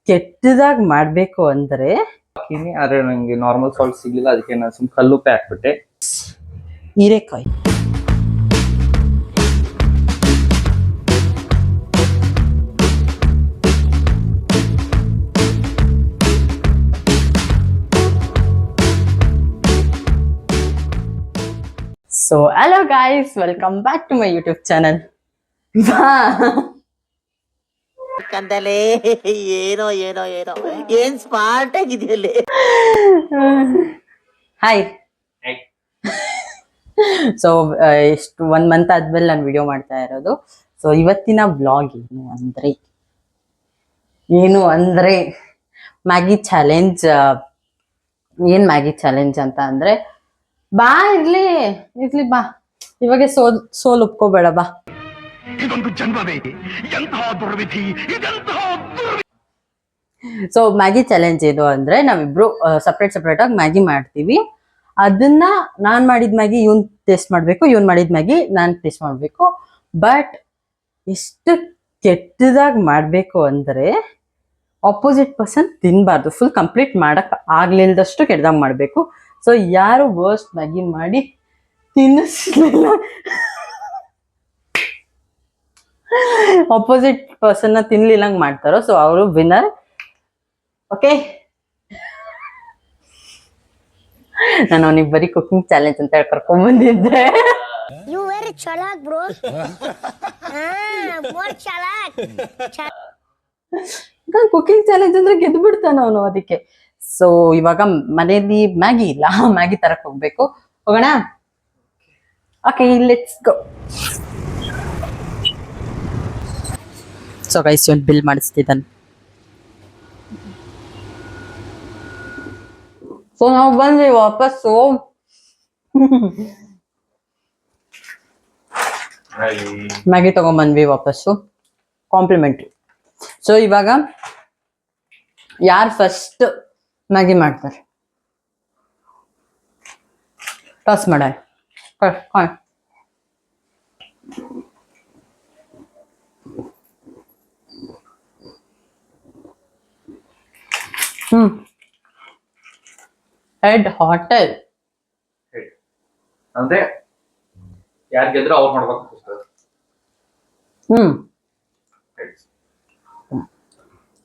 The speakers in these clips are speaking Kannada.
ಕೆಟ್ಟದಾಗಿ ಮಾಡಬೇಕು ಅಂದ್ರೆ ಆದ್ರೆ ನಂಗೆ ನಾರ್ಮಲ್ ಸಾಲ್ಟ್ ಸಿಗ್ಲಿಲ್ಲ, ಅದಕ್ಕೆ ನಾನು ಸುಮ್ಮನೆ ಕಲ್ಲುಪ್ಪೆ ಹಾಕ್ಬಿಟ್ಟೆ. ಹೀರೆಕಾಯಿ. So hello guys, welcome back to my YouTube channel. ಕಂದಲೇ ಏನೋ ಏನೋ ಏನೋ ಏನ್ ಸ್ಮಾರ್ಟ್ ಆಗಿದೆಯಲ್ಲ. ಹಾಯ್. ಸೊ ಎಷ್ಟು 1 ಮಂತ್ ಆದ್ಮೇಲೆ ನಾನು ವಿಡಿಯೋ ಮಾಡ್ತಾ ಇರೋದು. ಸೊ ಇವತ್ತಿನ ವ್ಲಾಗ್ ಏನು ಅಂದ್ರೆ ಮ್ಯಾಗಿ ಚಾಲೆಂಜ್. ಏನ್ ಮ್ಯಾಗಿ ಚಾಲೆಂಜ್ ಅಂತ ಅಂದ್ರೆ, ಬಾ ಇರ್ಲಿ ಬಾ, ಇವಾಗ ಸೋಲ್ ಒಪ್ಕೋಬೇಡ ಬಾ. ಸೊ ಮ್ಯಾಗಿ ಚಾಲೆಂಜ್ ಏನು ಅಂದ್ರೆ, ನಾವಿಬ್ರು ಸಪ್ರೇಟ್ ಆಗಿ ಮ್ಯಾಗಿ ಮಾಡ್ತೀವಿ. ಅದನ್ನ ನಾನ್ ಮಾಡಿದ ಮ್ಯಾಗಿ ಇವನ್ ಟೇಸ್ಟ್ ಮಾಡ್ಬೇಕು, ಇವನ್ ಮಾಡಿದ ಮ್ಯಾಗಿ ನಾನ್ ಟೇಸ್ಟ್ ಮಾಡ್ಬೇಕು. ಬಟ್ ಎಷ್ಟು ಕೆಟ್ಟದಾಗಿ ಮಾಡ್ಬೇಕು ಅಂದ್ರೆ, ಆಪೋಸಿಟ್ ಪರ್ಸನ್ ತಿನ್ಬಾರ್ದು, ಫುಲ್ ಕಂಪ್ಲೀಟ್ ಮಾಡಕ್ ಆಗ್ಲಿಲ್ದಷ್ಟು ಕೆಟ್ಟದಾಗ ಮಾಡ್ಬೇಕು. ಸೊ ಯಾರು ವರ್ಸ್ಟ್ ಮ್ಯಾಗಿ ಮಾಡಿ ತಿನ್ನಿಸ್ಲಿಲ್ಲ, ಆಪೋಸಿಟ್ ಪರ್ಸನ್ ತಿನ್ಲಿಲ್ಲಂಗ್ ಮಾಡ್ತಾರೋ, ಸೊ ಅವರು ವಿನ್ನರ್. ಓಕೆ, ನಾನು ಅವನಿಗೆ ಬರೀ ಕುಕಿಂಗ್ ಚಾಲೆಂಜ್ ಅಂತ ಹೇಳಿ ಕರ್ಕೊಂಡ್ ಬಂದಿದ್ದೆ. You very chalak, bro. More chalak. Cooking challenge ಅಂದ್ರೆ ಗೆದ್ದು ಬಿಡ್ತಾನ ಅವನು, ಅದಕ್ಕೆ. ಸೊ ಇವಾಗ ಮನೇಲಿ ಮ್ಯಾಗಿ ಇಲ್ಲ, ಮ್ಯಾಗಿ ತರಕ್ ಹೋಗ್ಬೇಕು. ಹೋಗೋಣ? Okay, let's go. So guys, ಇವನ್ ಬಿಲ್ ಮಾಡಿಸ್ತಿದ್ದಾನೆ. ಸೊ ನಾವು ಬಂದ್ವಿ ವಾಪಸ್ಸು. ಮ್ಯಾಗಿ ತಗೊಂಡ್ಬಂದ್ವಿ ವಾಪಸ್ಸು, ಕಾಂಪ್ಲಿಮೆಂಟ್ರಿ. ಸೊ ಇವಾಗ ಯಾರು ಫಸ್ಟ್ ಮ್ಯಾಗಿ ಮಾಡ್ತಾರೆ ಟಾಸ್ ಮಾಡ. ಹೆಡ್ ಹೋಟೆಲ್ ಅಂದ್ರೆ ಯಾರು ಗೆದ್ರು ಅವ್ರು ಮಾಡ್ಬೇಕು.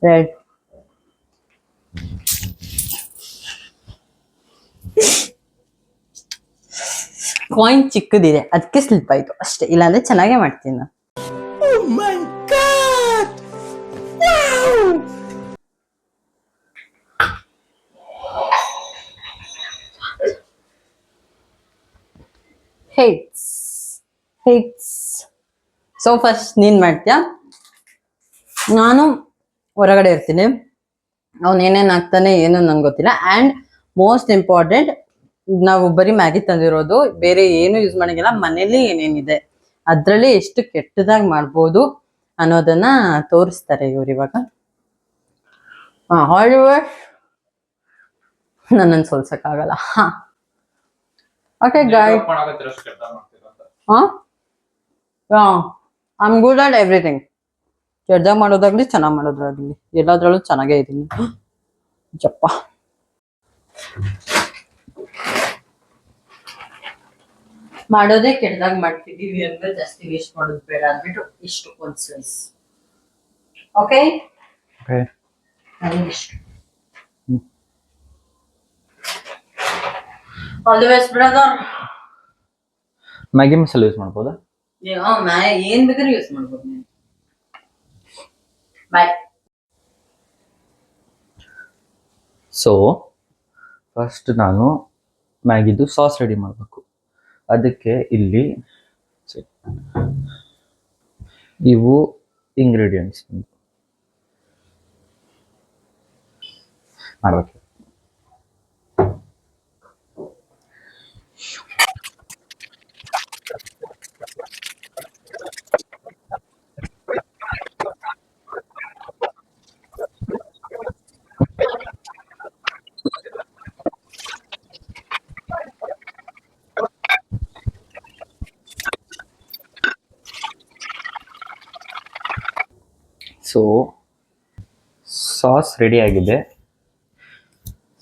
ರೆಡ್. ಕಾಯಿನ್ ಚಿಕ್ಕದಿದೆ, ಅದಕ್ಕೆ ಸ್ಲಿಪ್ ಆಯ್ತು ಅಷ್ಟೇ, ಇಲ್ಲಾಂದ್ರೆ ಚೆನ್ನಾಗೇ ಮಾಡ್ತೀನಿ ನಾನು. ಹೇಟ್ಸ್. ಸೊ ಫಸ್ಟ್ ನೀನ್ ಮಾಡ್ತೀಯಾ, ನಾನು ಹೊರಗಡೆ ಇರ್ತೀನಿ. ಅವ್ನು ಏನೇನ್ ಹಾಕ್ತಾನೆ ಏನೋ ನಂಗೆ ಗೊತ್ತಿಲ್ಲ. ಅಂಡ್ ಮೋಸ್ಟ್ ಇಂಪಾರ್ಟೆಂಟ್, ನಾವು ಬರೀ ಮ್ಯಾಗಿ ತಂದಿರೋದು, ಬೇರೆ ಏನು ಯೂಸ್ ಮಾಡಂಗಿಲ್ಲ. ಮನೇಲಿ ಏನೇನಿದೆ ಅದ್ರಲ್ಲಿ ಎಷ್ಟು ಕೆಟ್ಟದಾಗಿ ಮಾಡ್ಬೋದು ಅನ್ನೋದನ್ನ ತೋರಿಸ್ತಾರೆ ಇವ್ರು ಇವಾಗ. ಹಾಲಿವುಡ್ ನನ್ನನ್ನು ಸೋಲ್ಸಕ್ಕಾಗಲ್ಲ. Okay guy, I am good at everything. ಕೆಟ್ಟದಾಗ ಮಾಡೋದಾಗ್ಲಿ ಚೆನ್ನಾಗಿ ಮಾಡೋದಾಗ್ಲಿ ಎಲ್ಲದ್ರಲ್ಲೂ ಚೆನ್ನಾಗೇ ಇದೀನಿ. ಜಪ್ಪ, ಮಾಡೋದೇ ಕೆಟ್ಟದಾಗ ಮಾಡ್ತಿದೀವಿ ಅಂದ್ರೆ ಜಾಸ್ತಿ ವೇಸ್ಟ್ ಮಾಡೋದು ಬೇಡ ಅಂದ್ಬಿಟ್ಟು ಇಷ್ಟು ಒಂದು slice. Okay, all the best brother. Maggi ಮಸಾಲೆ ಯೂಸ್ ಮಾಡ್ಬೋದಾ? ಏನ್ ಬೇಕಾದ್ರೂ ಯೂಸ್ ಮಾಡ್ಬೋದು ನೀನು. ಬಾಯ್. ಸೊ ಫಸ್ಟ್ ನಾನು ಮ್ಯಾಗಿದು ಸಾಸ್ ರೆಡಿ ಮಾಡಬೇಕು. ಅದಕ್ಕೆ ಇಲ್ಲಿ ಇವು ಇಂಗ್ರೀಡಿಯೆಂಟ್ಸ್ ಮಾಡಬೇಕು. ಸೊ ಸಾಸ್ ರೆಡಿ ಆಗಿದೆ.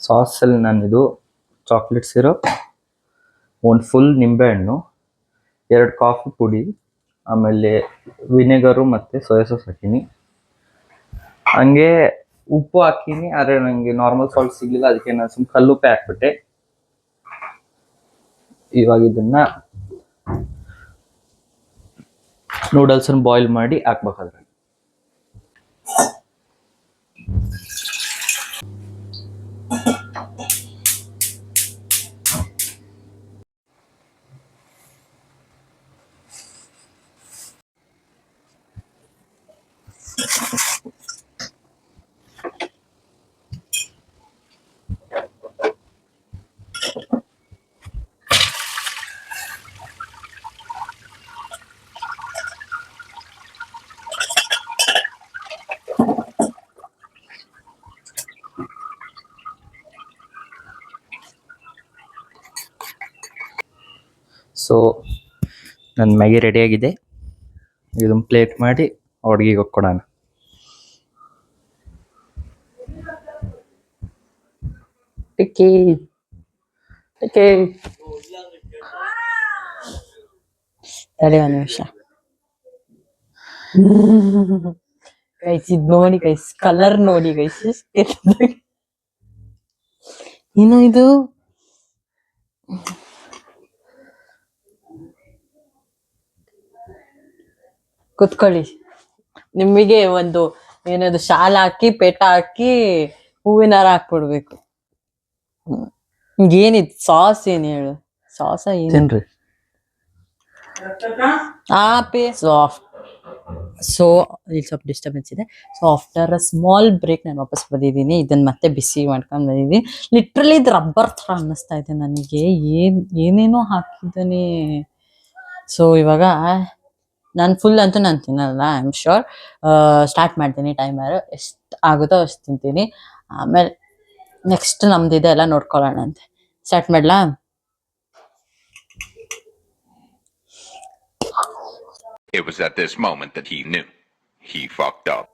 ಸಾಸಲ್ಲಿ ನಾನಿದು ಚಾಕ್ಲೇಟ್ ಸಿರಪ್, ಒಂದು ಫುಲ್ ನಿಂಬೆಹಣ್ಣು, 2 ಕಾಫಿ ಪುಡಿ, ಆಮೇಲೆ ವಿನೆಗರು ಮತ್ತು ಸೋಯಾ ಸಾಸ್ ಹಾಕೀನಿ. ಹಂಗೆ ಉಪ್ಪು ಹಾಕೀನಿ, ಆದರೆ ನನಗೆ ನಾರ್ಮಲ್ ಸಾಲ್ಟ್ ಸಿಗಲಿಲ್ಲ, ಅದಕ್ಕೆ ನಾನು ಸುಮ್ಮನೆ ಕಲ್ಲುಪ್ಪೆ ಹಾಕ್ಬಿಟ್ಟೆ. ಇವಾಗ ಇದನ್ನ ನೂಡಲ್ಸನ್ನು ಬಾಯ್ಲ್ ಮಾಡಿ ಹಾಕ್ಬೇಕಾದ್ರೆ ಸೊ ನನ್ನ ಮ್ಯಾಗಿ ರೆಡಿಯಾಗಿದೆ. ಇದನ್ನು ಪ್ಲೇಟ್ ಮಾಡಿ ಅಡುಗೆಗೆ ಕೊಡೋಣ. ಟಿಕ್ಕಿ ಟಿಕ್ಕಿ ತಡಿ ಒಂದು ನಿಮಿಷ. ಗೈಸ್ ಇದು ನೋಡಿ ಗೈಸ್, ಕಲರ್ ನೋಡಿ ಗೈಸ್, ಏನು ಇದು? ಕುತ್ಕೊಳ್ಳಿ. ನಿಮಗೆ ಒಂದು ಏನದು ಶಾಲ ಹಾಕಿ ಪೇಟ ಹಾಕಿ ಹೂವಿನ ಹಾರ ಹಾಕ್ಬಿಡ್ಬೇಕು. ಏನಿದ್ ಸಾಸ್ ಏನ್ ಹೇಳು? ಸಾಸ ಏನು? ತಿನ್ರಿ. ಸೊ ಇಲ್ಲಿ ಸ್ವಲ್ಪ ಡಿಸ್ಟರ್ಬೆನ್ಸ್ ಇದೆ. So after a small break ನಾನು ವಾಪಸ್ ಬಂದಿದ್ದೀನಿ. ಇದನ್ನ ಮತ್ತೆ ಬಿಸಿ ಮಾಡ್ಕೊಂಡು ಬಂದಿದ್ದೀನಿ. ಲಿಟ್ರಲಿ ಇದು ರಬ್ಬರ್ ಥರ ಅನ್ನಿಸ್ತಾ ಇದೆ ನನಗೆ. ಏನೇನೋ ಹಾಕಿದ್ದಾನೆ. ಸೊ ಇವಾಗ ನಾನು ಫುಲ್ ಅಂತೂ ನಾನು ತಿನ್ನಲ್ಲ, ಐ ಆಮ್ ಶ್ಯೂರ್. ಸ್ಟಾರ್ಟ್ ಮಾಡ್ತೀನಿ. ಟೈಮರ್ ಎಷ್ಟು ಆಗುತ್ತೋ ಅಷ್ಟು ತಿಂತೀನಿ. ಆಮೇಲೆ ನೆಕ್ಸ್ಟ್ ನಮ್ದಿದೆ ಎಲ್ಲ ನೋಡ್ಕೊಳ್ಳೋಣ ಅಂತೆ. ಸ್ಟಾರ್ಟ್ ಮಾಡ್ಲಾ? It was at this moment that he knew he fucked up.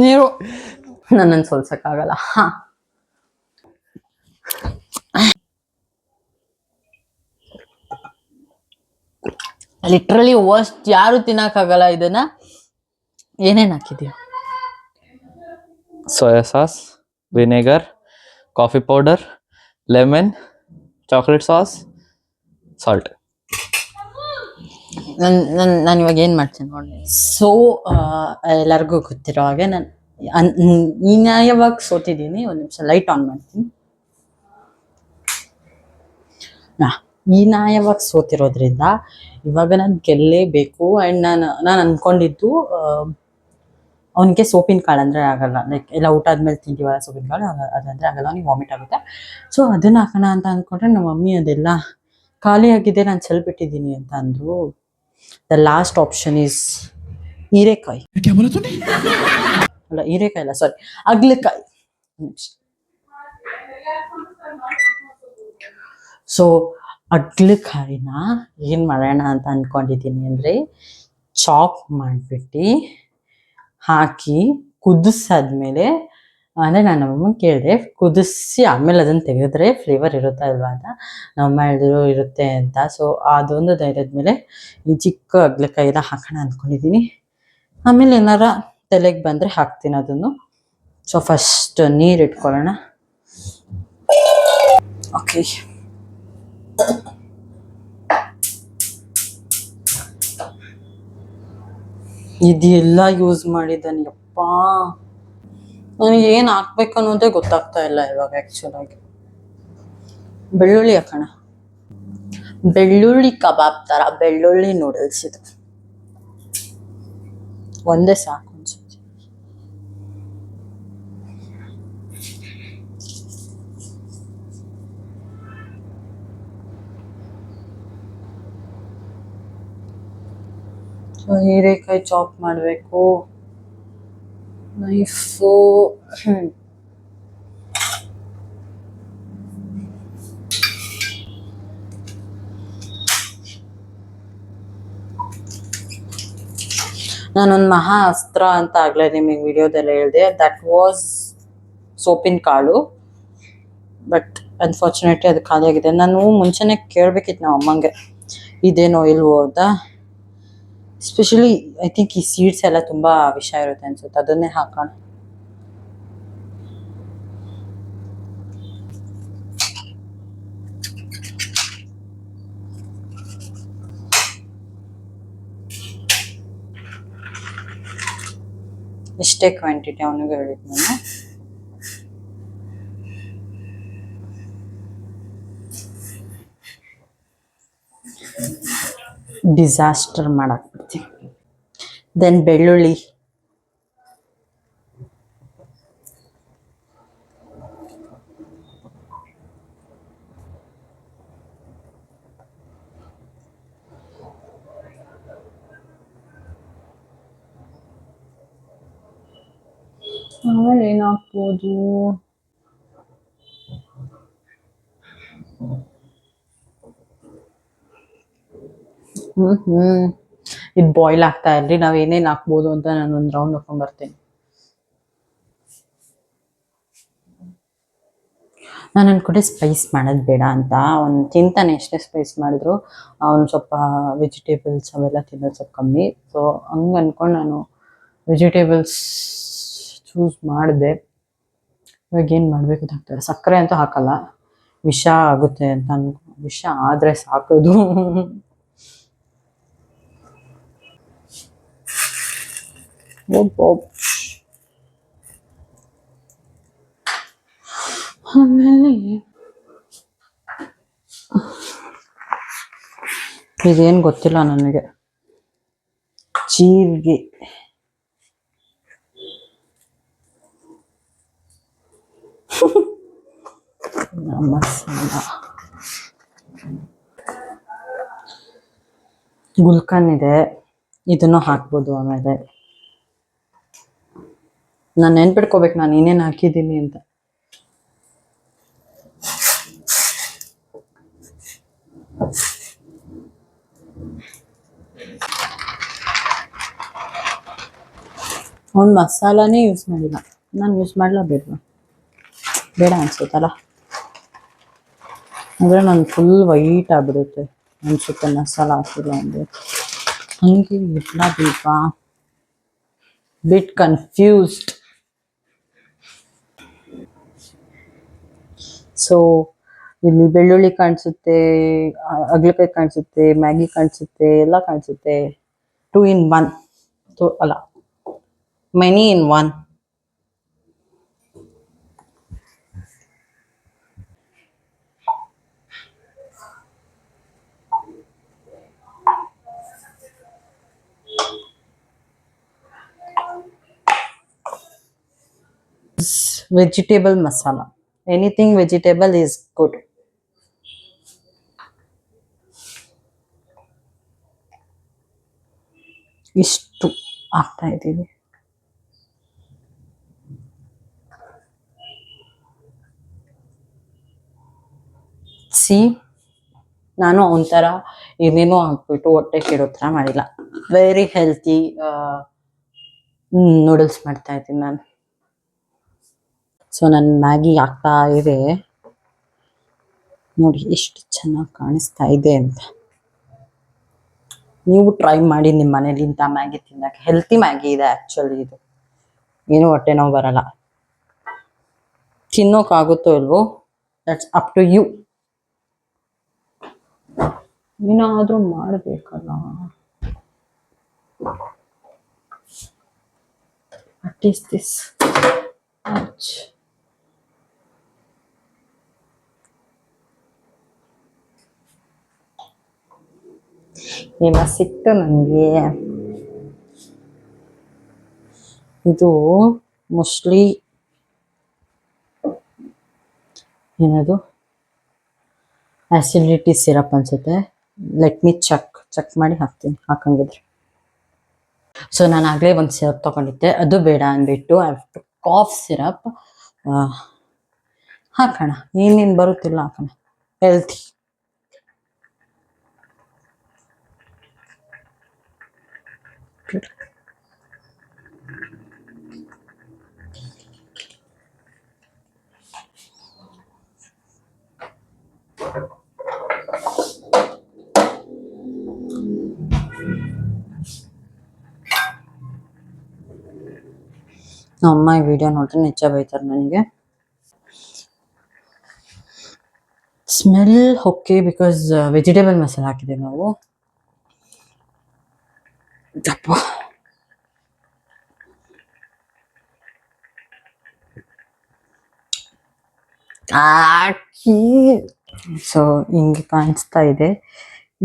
ನೀರು ನನ್ನನ್ನು ಸೋಲ್ಸಕ್ಕಾಗಲ್ಲ. ಲಿಟ್ರಲಿ ವರ್ಸ್ಟ್, ಯಾರು ತಿನ್ನಕ್ಕಾಗಲ್ಲ ಇದನ್ನ. ಏನೇನ್ ಹಾಕಿದ್ಯಾ? Soya sauce, vinegar, coffee powder, lemon, chocolate sauce, salt. ನಾನು ಇವಾಗ ಏನ್ ಮಾಡ್ತೀನಿ ನೋಡಿ. ಸೊ ಎಲ್ಲರಿಗೂ ಗೊತ್ತಿರೋ ಹಾಗೆ ನಾನು ಹೀನಾಯವಾಗಿ ಸೋತಿದ್ದೀನಿ. ಒಂದು ನಿಮಿಷ ಲೈಟ್ ಆನ್ ಮಾಡ್ತೀನಿ. ಹೀನಾಯವಾಗಿ ಸೋತಿರೋದ್ರಿಂದ ಇವಾಗ ನಾನು ಗೆಲ್ಲೇಬೇಕು. ಆ್ಯಂಡ್ ನಾನು ಅನ್ಕೊಂಡಿದ್ದು ಅವನಿಗೆ ಸೋಪಿನ ಕಾಳು ಅಂದರೆ ಆಗಲ್ಲ. ಲೈಕ್ ಎಲ್ಲ ಊಟ ಆದ್ಮೇಲೆ ತಿಂತೀವಲ್ಲ ಸೋಪಿನ ಕಾಳು, ಅದಂದರೆ ಆಗಲ್ಲ, ಅವ್ನಿಗೆ ವಾಮಿಟ್ ಆಗುತ್ತೆ. ಸೊ ಅದನ್ನ ಹಾಕೋಣ ಅಂತ ಅಂದ್ಕೊಂಡ್ರೆ ನಮ್ಮ ಮಮ್ಮಿ ಅದೆಲ್ಲ ಖಾಲಿ ಆಗಿದೆ, ನಾನು ಚೆಲ್ಬಿಟ್ಟಿದ್ದೀನಿ ಅಂತ ಅಂದರು. ದ ಲಾಸ್ಟ್ ಆಪ್ಷನ್ ಈಸ್ ಹೀರೆಕಾಯಿ. ಅಲ್ಲ ಹೀರೆಕಾಯಿ ಅಲ್ಲ, ಸಾರಿ, ಅಗ್ಲಕಾಯಿ. ಸೊ ಅಗ್ಲಕಾಯಿನ ಏನು ಮಾಡೋಣ ಅಂತ ಅಂದ್ಕೊಂಡಿದ್ದೀನಿ ಅಂದರೆ, ಚಾಪ್ ಮಾಡಿಬಿಟ್ಟು ಹಾಕಿ ಕುದಿಸಾದ್ಮೇಲೆ, ಅಂದರೆ ನಾನು ನಮ್ಮಮ್ಮನ ಕೇಳಿದೆ, ಕುದಿಸಿ ಆಮೇಲೆ ಅದನ್ನು ತೆಗೆದ್ರೆ ಫ್ಲೇವರ್ ಇರುತ್ತಾ ಇಲ್ವಾ ಅಂತ. ನಮ್ಮಮ್ಮ ಹೇಳಿದ್ರು ಇರುತ್ತೆ ಅಂತ. ಸೊ ಅದೊಂದು ಧೈರ್ಯದ ಮೇಲೆ ಈ ಚಿಕ್ಕ ಅಗ್ಲಕಾಯಿನ ಹಾಕೋಣ ಅಂದ್ಕೊಂಡಿದ್ದೀನಿ. ಆಮೇಲೆ ಏನಾರ ತಲೆಗೆ ಬಂದರೆ ಹಾಕ್ತೀನಿ ಅದನ್ನು. ಸೊ ಫಸ್ಟ್ ನೀರು ಇಟ್ಕೊಳ್ಳೋಣ. ಓಕೆ, ಇದೆಲ್ಲ ಯೂಸ್ ಮಾಡಿದ್ದಾನೆ. ಯಪ್ಪ, ನನಗೆ ಏನು ಹಾಕ್ಬೇಕು ಅನ್ನೋದೇ ಗೊತ್ತಾಗ್ತಾ ಇಲ್ಲ ಇವಾಗ ಆ್ಯಕ್ಚುಲಾಗಿ. ಬೆಳ್ಳುಳ್ಳಿ ಹಾಕೋಣ. ಬೆಳ್ಳುಳ್ಳಿ ಕಬಾಬ್ ಥರ ಬೆಳ್ಳುಳ್ಳಿ ನೂಡಲ್ಸ್ ಇದು. ಒಂದೇ ಸಾಕು ಅನ್ಸುತ್ತೆ. ಸೊ ಹೀರೆಕಾಯಿ ಚಾಪ್ ಮಾಡಬೇಕು. ನೈಫು ನಾನೊಂದು ಮಹಾ ಅಸ್ತ್ರ ಅಂತ ಆಗ್ಲೇ ನಿಮಗೆ ವಿಡಿಯೋದಲ್ಲಿ ಹೇಳಿದೆ. ದಟ್ ವಾಸ್ ಸೋಪಿನ ಕಾಳು. ಬಟ್ ಅನ್ಫಾರ್ಚುನೇಟ್ಲಿ ಅದು ಖಾಲಿಯಾಗಿದೆ. ನಾನು ಮುಂಚೆನೇ ಕೇಳಬೇಕಿತ್ತು ನಾವು ಅಮ್ಮಂಗೆ ಇದೇನೋ ಇಲ್ವೋ ಅಂತ. ಎಸ್ಪೆಷಲಿ ಐ ಥಿಂಕ್ ಈ ಸೀಡ್ಸ್ ಎಲ್ಲ ತುಂಬ ವಿಷ ಇರುತ್ತೆ ಅನ್ಸುತ್ತೆ. ಅದನ್ನೇ ಹಾಕೋಣ. ಇಷ್ಟೇ ಕ್ವಾಂಟಿಟಿ ಅವನಿಗೆ ಹೇಳಿದ್ದು ನಾನು. ಡಿಸಾಸ್ಟರ್ ಮಾಡಾಕ್ಬಿಡ್ತೀವಿ. ದೆನ್ ಬೆಳ್ಳುಳ್ಳಿ, ಆಮೇಲೆ ಏನು ಹಾಕ್ಬೋದು? ಇದು ಬಾಯ್ಲ್ ಆಗ್ತಾ ಇರ್ಲಿ, ನಾವ್ ಏನೇನ್ ಹಾಕ್ಬೋದು ಅಂತ ನಾನು ಒಂದು ರೌಂಡ್ ಹಾಕೊಂಡ್ ಬರ್ತೀನಿ. ನಾನು ಅನ್ಕೊಂಡೆ ಸ್ಪೈಸ್ ಮಾಡೋದು ಬೇಡ ಅಂತ. ಅವ್ನು ತಿಂತಾನೆ ಎಷ್ಟೇ ಸ್ಪೈಸ್ ಮಾಡಿದ್ರು. ಅವ್ನು ಸ್ವಲ್ಪ ವೆಜಿಟೇಬಲ್ಸ್ ಅವೆಲ್ಲ ತಿನ್ನೋದು ಸ್ವಲ್ಪ ಕಮ್ಮಿ. ಸೊ ಹಂಗೆ ಅನ್ಕೊಂಡು ನಾನು ವೆಜಿಟೇಬಲ್ಸ್ ಚೂಸ್ ಮಾಡಿದೆ. ಇವಾಗ ಏನು ಮಾಡಬೇಕು ಗೊತ್ತಾಗ್ತದೆ. ಸಕ್ಕರೆ ಅಂತೂ ಹಾಕಲ್ಲ, ವಿಷ ಆಗುತ್ತೆ ಅಂತ ವಿಷ ಆದರೆ ಸಾಕೋದು. ಆಮೇಲೆ ಇದೇನು ಗೊತ್ತಿಲ್ಲ ನನಗೆ. ಜೀರಿಗೆ, ಮಸಾಲ, ಗುಲ್ಕನ್ ಇದೆ, ಇದನ್ನು ಹಾಕ್ಬೋದು. ಆಮೇಲೆ ನಾನು ನೆನ್ಪಿಟ್ಕೋಬೇಕು ನಾನು ಏನೇನು ಹಾಕಿದ್ದೀನಿ ಅಂತ. ಅವ್ನು ಮಸಾಲಾನೇ ಯೂಸ್ ಮಾಡಿಲ್ಲ. ನಾನು ಯೂಸ್ ಮಾಡಲ ಬೇಡ ಅನ್ಸುತ್ತಲ್ಲ. ಅಂದರೆ ನಾನು ಫುಲ್ ವೈಟ್ ಆಗಿಬಿಡುತ್ತೆ ಅನ್ಸುತ್ತೆ ಮಸಾಲ ಹಾಕಿಲ್ಲ ಅಂದರೆ. ಹಂಗೆ ಇಲ್ಲ ಬೇಕಾ, ಬಿಟ್ ಕನ್ಫ್ಯೂಸ್ಡ್. ಸೊ ಇಲ್ಲಿ ಬೆಳ್ಳುಳ್ಳಿ ಕಾಣಿಸುತ್ತೆ, ಅಗ್ಲಕಾಯಿ ಕಾಣಿಸುತ್ತೆ, ಮ್ಯಾಗಿ ಕಾಣಿಸುತ್ತೆ, ಎಲ್ಲ ಕಾಣಿಸುತ್ತೆ. 2 in 1. ಸೊ ಅಲ್ಲ, many in 1. Vegetable masala. Anything vegetable is good. ಇಷ್ಟು ಆಗ್ತಾ ಇದ್ದೀವಿ. ನಾನು ಒಂಥರ ಏನೇನೋ ಹಾಕ್ಬಿಟ್ಟು ಹೊಟ್ಟೆ ಕೆಡೋ ಥರ ಮಾಡಿಲ್ಲ. ವೆರಿ ಹೆಲ್ತಿ ನೂಡಲ್ಸ್ ಮಾಡ್ತಾ ಇದ್ದೀನಿ ನಾನು. ಸೊ ನನ್ನ ಮ್ಯಾಗಿ ಆಗ್ತಾ ಇದೆ ನೋಡಿ, ಎಷ್ಟು ಚೆನ್ನಾಗಿ ಕಾಣಿಸ್ತಾ ಇದೆ ಅಂತ. ನೀವು ಟ್ರೈ ಮಾಡಿ ನಿಮ್ಮ ಮನೇಲಿ ಇಂಥ ಮ್ಯಾಗಿ ತಿನ್ನಕ್ಕೆ. ಹೆಲ್ತಿ ಮ್ಯಾಗಿ ಇದೆ ಆ್ಯಕ್ಚುಲಿ. ಇದು ಏನೂ ಹೊಟ್ಟೆ ನೋವು ಬರಲ್ಲ. ತಿನ್ನೋಕ್ಕಾಗುತ್ತೋ ಇಲ್ವೋ, ದಟ್ಸ್ ಅಪ್ ಟು ಯು. ಏನಾದರೂ ಮಾಡಬೇಕಲ್ಲ. What is this? ಈಗ ಸಿಕ್ತು ನನಗೆ. ಇದು ಮೋಸ್ಟ್ಲಿ ಏನದು ಆಸಿಡಿಟಿ ಸಿರಪ್ ಅನ್ಸುತ್ತೆ. ಲೆಟ್ ಮೀ ಚೆಕ್ ಮಾಡಿ ಹಾಕ್ತೀನಿ ಹಾಕಂಗಿದ್ರೆ. ಸೊ ನಾನು ಆಗಲೇ ಒಂದು ಸಿರಪ್ ತೊಗೊಂಡಿದ್ದೆ, ಅದು ಬೇಡ ಅಂದ್ಬಿಟ್ಟು ಕಾಫ್ ಸಿರಪ್ ಹಾಕೋಣ. ಏನೇನು ಬರುತ್ತಿಲ್ಲ ಹಾಕೋಣ, ಹೆಲ್ತಿ. ಅಮ್ಮ ಈ ವಿಡಿಯೋ ನೋಡ್ರೆ ನಿಜ ಬೈತಾರೆ ನನಗೆ. Smell okay because vegetable masala ಹಾಕಿದ್ದೀವಿ ನಾವು. ಸೊ ಹಿಂಗೆ ಕಾಣಿಸ್ತಾ ಇದೆ.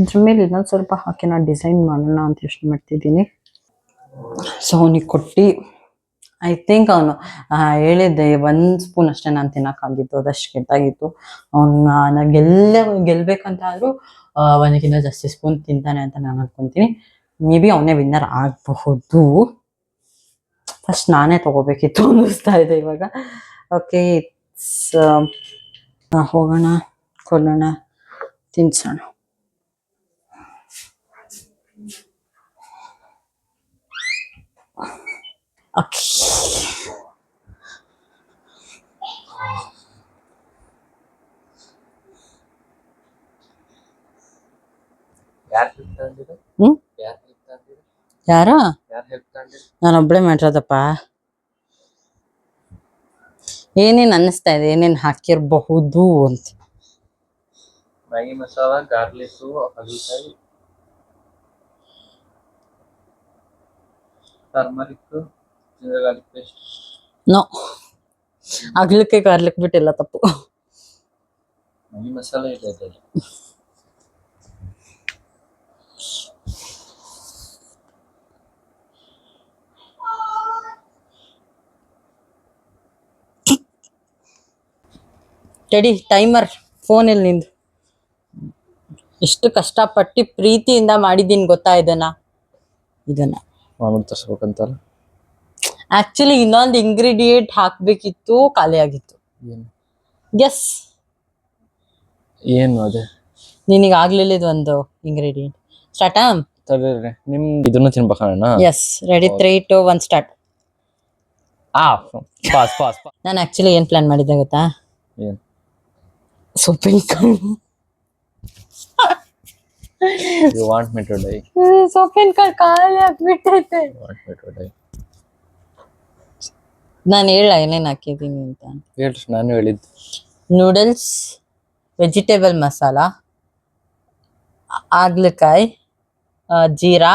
ಇದ್ರ ಮೇಲೆ ಇನ್ನೊಂದು ಸ್ವಲ್ಪ ಹಾಕಿ ನಾನು ಡಿಸೈನ್ ಮಾಡೋಣ ಅಂತ ಯೋಚನೆ ಮಾಡ್ತಿದ್ದೀನಿ. ಸೊ ಅವನಿಗೆ ಕೊಟ್ಟು ಐ ಥಿಂಕ್ ಅವನು ಹೇಳಿದ್ದೆ 1 ಸ್ಪೂನ್ ಅಷ್ಟೇ ನಾನು ತಿನ್ನೋಕ್ಕಾಗಿತ್ತು, ಅದಷ್ಟು ಕೆಟ್ಟಾಗಿತ್ತು. ಅವನ್ನ ಗೆಲ್ಬೇಕಂತ ಆದರೂ ಅವನಿಗಿಂತ ಜಾಸ್ತಿ ಸ್ಪೂನ್ ತಿಂತಾನೆ ಅಂತ ನಾನು ಅನ್ಕೊಂತೀನಿ. ಮೇ ಬಿ ಅವನೇ ವಿನ್ನರ್ ಆಗಬಹುದು. ಫಸ್ಟ್ ನಾನೇ ತಗೋಬೇಕಿತ್ತು ಅನ್ನಿಸ್ತಾ ಇದೆ ಇವಾಗ. ಓಕೆ, ಹೋಗೋಣ, ಕೊಡೋಣ, ತಿನ್ಸೋಣ. ಓಕೆ, ಯಾರ ನಾನೊಬ್ಳೆ ಮಾಡಿರೋದಪ್ಪ. ಏನೇನ್ ಅನ್ನಿಸ್ತಾ ಇದೆ, ಏನೇನ್ ಹಾಕಿರಬಹುದು ಅಂತ. ಮ್ಯಾಗಿ ಮಸಾಲ, ಗಾರ್ಲಿಕ್, ಹಾಗಲಕಾಯಿ, turmeric, ginger garlic paste. No, ಹಾಗಲಕಾಯಿ ಗಾರ್ಲಿಕ್ ಬಿಟ್ಟಿಲ್ಲ, ತಪ್ಪು. ಮ್ಯಾಗಿ ಮಸಾಲ ಇದೆ ಅದರಲ್ಲಿ. ರೆಡಿ, ಟೈಮರ್ ಫೋನಲ್ಲಿ ನಿಂದು. ಎಷ್ಟು ಕಷ್ಟಪಟ್ಟು ಪ್ರೀತಿಯಿಂದ ಮಾಡಿದ್ದೀನಿ ಗೊತ್ತಾ ಇದನ್ನ. ಮಾಮೂಲಿ ತರ್ಸ್ಬೇಕಂತಲ್ಲ. ಆಕ್ಚುಲಿ ಇನ್ನೊಂದು ಇಂಗ್ರೀಡಿಯೆಂಟ್ ಹಾಕ್ಬೇಕಿತ್ತು, ಖಾಲಿ ಆಗಿತ್ತು. ಗೆಸ್ ಏನು ಅದೇ? ನಿನಗೆ ಆಗ್ಲಿಲ್ಲ ಇದು ಒಂದು ಇಂಗ್ರೀಡಿಯೆಂಟ್. ಸ್ಟಾರ್ಟಾ? ನಿಮ್ ಇದನ್ನು ತಿನ್ಬೇಕಣ್ಣ. Yes, ready, 3, 2, 1 start. ಪಾಸ್. ನಾನು ಆಕ್ಚುಲಿ ಏನ್ ಪ್ಲಾನ್ ಮಾಡಿದ್ದೆ ಗೊತ್ತಾ? ಏನು? ಸೊಪ್ಪಿನಕಾಳು. You want me to die? ಸೊಪ್ಪಿನಕಾಳು ಖಾಲಿ ಆಗ್ಬಿಟ್ಟೈತೆ. You want me to die? ನಾನು ಹೇಳ ಏನೇನ್ ಹಾಕಿದ್ದೀನಿ ಅಂತ. ಹೇಳ್ರಿ, ನಾನು ಹೇಳಿದ್ದು. ನೂಡಲ್ಸ್, ವೆಜಿಟೇಬಲ್ ಮಸಾಲ, ಹಾಗಲಕಾಯಿ, ಜೀರಾ,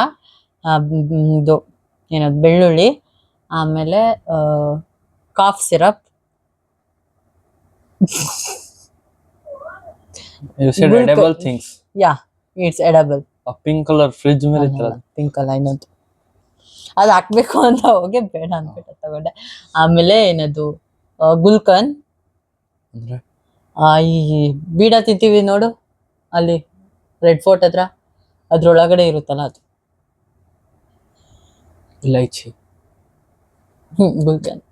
ಇದು ಏನದು ಬೆಳ್ಳುಳ್ಳಿ, ಆಮೇಲೆ cough syrup. You said edible things. Yeah, it's edible. ಆ ಪಿಂಕ್ ಕಲರ್ ಫ್ರಿಡ್ಜ್ ಮೇಲೆ ಇತ್ತಲ್ಲ. ಪಿಂಕ್ ಅಲ್ಲ, ಇನ್ನೊಂದು ಅದು ಹಾಕ್ಬೇಕು ಅಂತ ಹೋಗಿ ಬೇಡ ಅಂದ್ಬಿಟ್ಟು ತಗೊಂಡೆ. ಆಮೇಲೆ ಏನದು ಗುಲ್ಕನ್, ಅಂದ್ರೆ ಈ ಬೀಡ ತಿಂತೀವಿ ನೋಡು ಅಲ್ಲಿ ರೆಡ್ ಫೋರ್ಟ್ ಹತ್ರ, ಅದ್ರೊಳಗಡೆ ಇರುತ್ತಲ್ಲ ಅದು. ಇಲೈಚಿ. ಗುಲ್ಕನ್.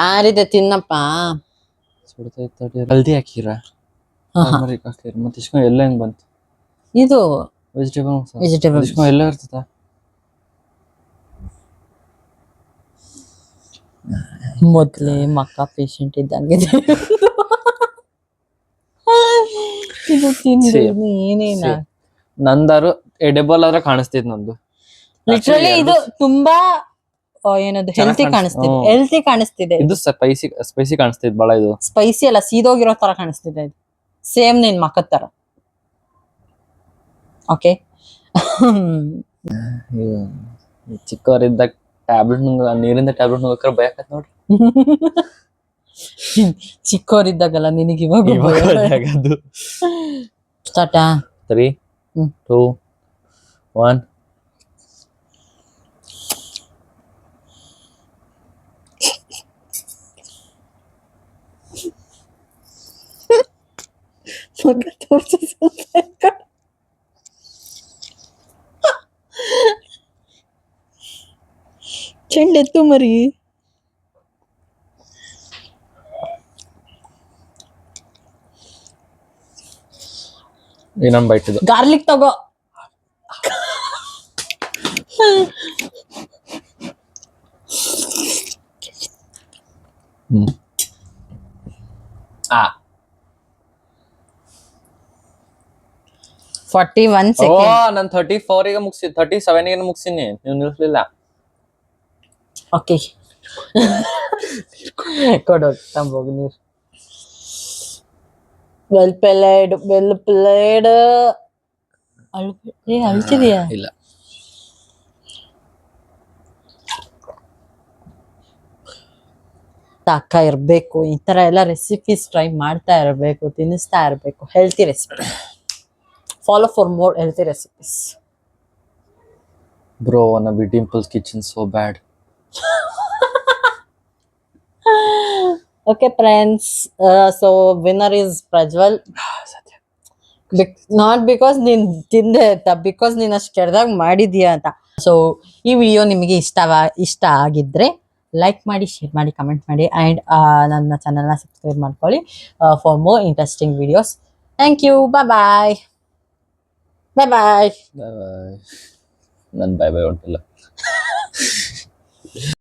ಆರಿದೆ, ತಿನ್ನಪ್ಪ. ಹಲ್ದಿ ಹಾಕಿರಾ, ಟರ್ಮರಿಕ್ ಹಾಕಿರ, ಮತ್ತೆ ಇಸ್ಕೊಂಡು ಎಲ್ಲ ಹೆಂಗ್ ಬಂತು? ಇದು ವೆಜಿಟೇಬಲ್ ಮಸಾಲ. ವೆಜಿಟೇಬಲ್ ಇಸ್ಕೊಂಡು ಎಲ್ಲ ಇರ್ತದ. ಮೊದ್ಲೇ ಮಕ್ಕ ಪೇಷಂಟ್ ಇದ್ದಂಗಿದೆ. ಇದು ತಿಂದು ಏನೇನ ನಂದಾರು ಎಡೆಬಲ್ ಆದ್ರೆ ಕಾಣಿಸ್ತಿದ್ ನಂದು. ಲಿಟ್ರಲಿ ಇದು ತುಂಬಾ ಏನದು ಹೆಲ್ತಿ ಕಾಣಿಸ್ತಿದೆ, ಹೆಲ್ತಿ ಕಾಣಿಸ್ತಿದೆ. ಇದು ಸ್ಪೈಸಿ ಕಾಣಿಸ್ತಿದ್ ಬಾಳ. ಇದು ಸ್ಪೈಸಿ ಅಲ್ಲ, ಸೀದೋಗಿರೋ ತರ ಕಾಣಿಸ್ತಿದೆ. ಇದು ಸೇಮ್ ನಿನ್ ಮಕ್ಕದ ತರ. ಓಕೆ, ಚಿಕ್ಕವರಿದ್ದಾಗ ಟ್ಯಾಬ್ಲೆಟ್ ನೀರಿಂದ ಟ್ಯಾಬ್ಲೆಟ್ ನುಂಗಕ್ರ ಭಯಕತ್ ನೋಡ್ರಿ. ಚಿಕ್ಕವರಿದ್ದಾಗಲ್ಲ, ನಿನಗೆ ಇವಾಗ ಸ್ಟಾರ್ಟಾ? 3, 2, 1. ಮಗ ತೋರ್ಸು ಸ್ವಲ್ಪ. ಚೆಂಡೆತ್ತು ಮರಿ. ಇನ್ನೊಂದು ಬೈಟ್ ಇದು. ಗಾರ್ಲಿಕ್ ತಗೋ. ಆ 41 ಓ ಸೆಕೆಂಡ್. ನಾನು 34 ಮುಗಿಸಿ 37 ಮುಗಿಸಿನಿ, ನೀವು ನಿಲ್ಸಲಿಲ್ಲ. ಓಕೆ. ಕೊಡು ತಂಬೋಗು ನೀರು. Well played. ಅಳ್ತಿದೀಯಾ? ಇಲ್ಲ. ತಾಕ ಇರಬೇಕು, ಈ ತರ ಎಲ್ಲ ರೆಸಿಪೀಸ್ ಟ್ರೈ ಮಾಡ್ತಾ ಇರಬೇಕು, ತಿನ್ನಿಸ್ತಾ ಇರಬೇಕು. Healthy recipe, follow for more healthy recipes. Bro wanna be Dimple's kitchen so bad. Okay friends, so winner is Prajwal. Not because ನೀನ್ ತಿಂದೆ ಅಂತ, ಬಿಕಾಸ್ ನೀನ್ ಅಷ್ಟು ಕೆಡ್ದಾಗ ಮಾಡಿದೀಯ ಅಂತ. ಸೊ ಈ ವಿಡಿಯೋ ನಿಮಗೆ ಇಷ್ಟ ಆಗಿದ್ರೆ ಲೈಕ್ ಮಾಡಿ, ಶೇರ್ ಮಾಡಿ, ಕಮೆಂಟ್ ಮಾಡಿ, ಆ್ಯಂಡ್ ನನ್ನ ಚಾನಲ್ನ ಸಬ್ಸ್ಕ್ರೈಬ್ ಮಾಡ್ಕೊಳ್ಳಿ for more interesting videos. Thank you. Bye bye. ನನ್ನ ಬಾಯ್ ಹೊಂಟಿಲ್ಲ.